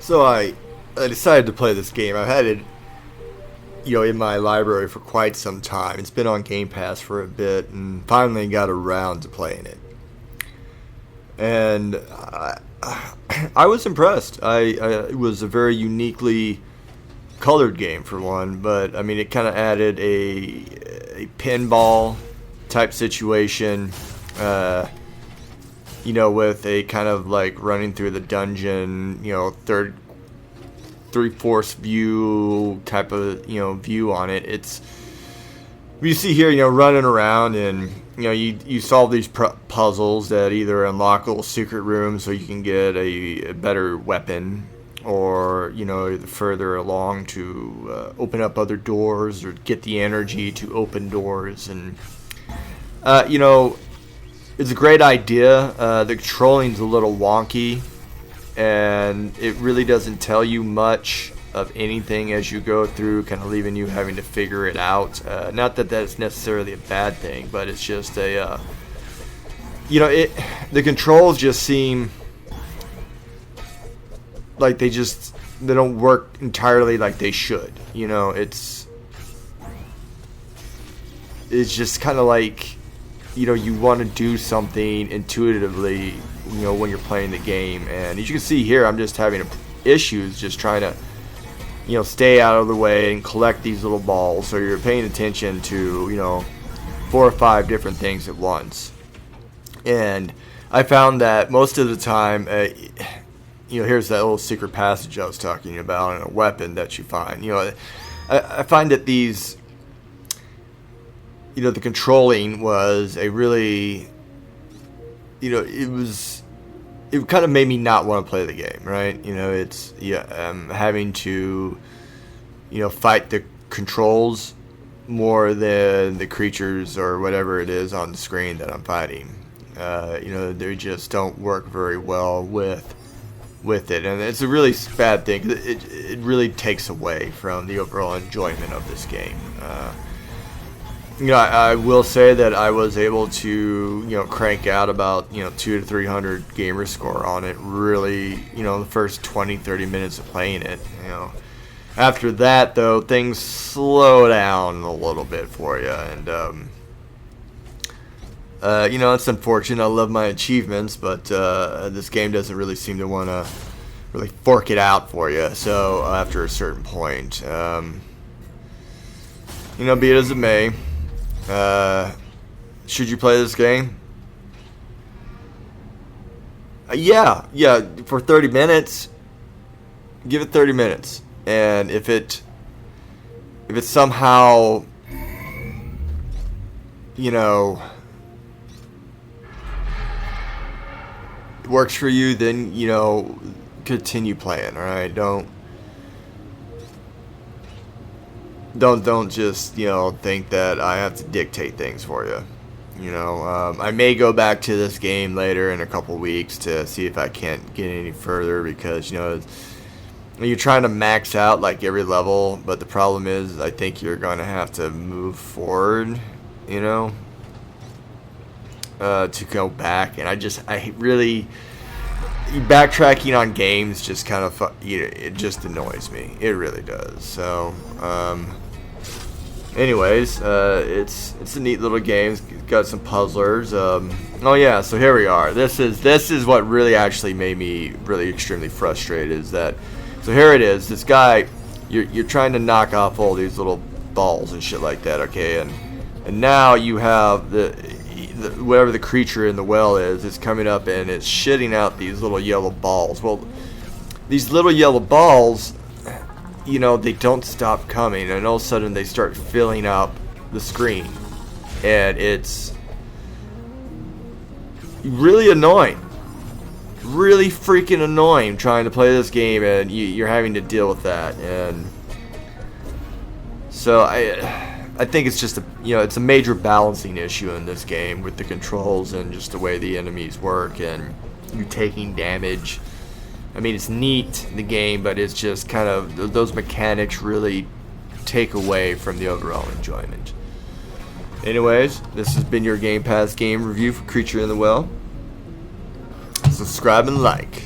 So I decided to play this game. I've had it, in my library for quite some time. It's been on Game Pass for a bit, and finally got around to playing it. And I was impressed. It was a very uniquely colored game for one, but I mean, it kind of added a pinball type situation. With a kind of like running through the dungeon, three-fourths view type of, view on it. It's, you see here, running around and, you solve these puzzles that either unlock little secret rooms so you can get a better weapon, or, further along to open up other doors or get the energy to open doors. And, it's a great idea. The controlling's a little wonky, and it really doesn't tell you much of anything as you go through, kind of leaving you having to figure it out. Not that that's necessarily a bad thing, but it's just the controls just seem like they don't work entirely like they should. It's just kind of like, you want to do something intuitively, when you're playing the game. And as you can see here, I'm just having issues just trying to, stay out of the way and collect these little balls. So you're paying attention to, 4 or 5 different things at once. And I found that most of the time, here's that little secret passage I was talking about, and a weapon that you find. I find that these, the controlling was a really, it kind of made me not want to play the game, right? Having to, fight the controls more than the creatures or whatever it is on the screen that I'm fighting. They just don't work very well with it, and it's a really bad thing. It really takes away from the overall enjoyment of this game. I will say that I was able to, crank out about, 200 to 300 gamer score on it. Really, the first 20, 30 minutes of playing it. After that, though, things slow down a little bit for you, and it's unfortunate. I love my achievements, but this game doesn't really seem to want to really fork it out for you. So after a certain point, be it as it may. Should you play this game? Yeah, for 30 minutes. Give it 30 minutes. And if it somehow, works for you, then, continue playing, alright? Don't just, think that I have to dictate things for you. I may go back to this game later in a couple weeks to see if I can't get any further, because, you're trying to max out like every level, but the problem is I think you're going to have to move forward, to go back. And I really, backtracking on games just kind of, it just annoys me. It really does. So, anyways, it's a neat little game. It's got some puzzlers. Oh yeah, so here we are. This is what really actually made me really extremely frustrated. Is that, so here it is. This guy, you're trying to knock off all these little balls and shit like that. Okay, and now you have the whatever the creature in the well is coming up and it's shitting out these little yellow balls. Well, these little yellow balls, they don't stop coming, and all of a sudden they start filling up the screen, and it's really annoying, really freaking annoying trying to play this game, and you're having to deal with that. And so I think it's just it's a major balancing issue in this game with the controls and just the way the enemies work and you taking damage. I mean, it's neat, the game, but it's just kind of, those mechanics really take away from the overall enjoyment. Anyways, this has been your Game Pass game review for Creature in the Well. Subscribe and like.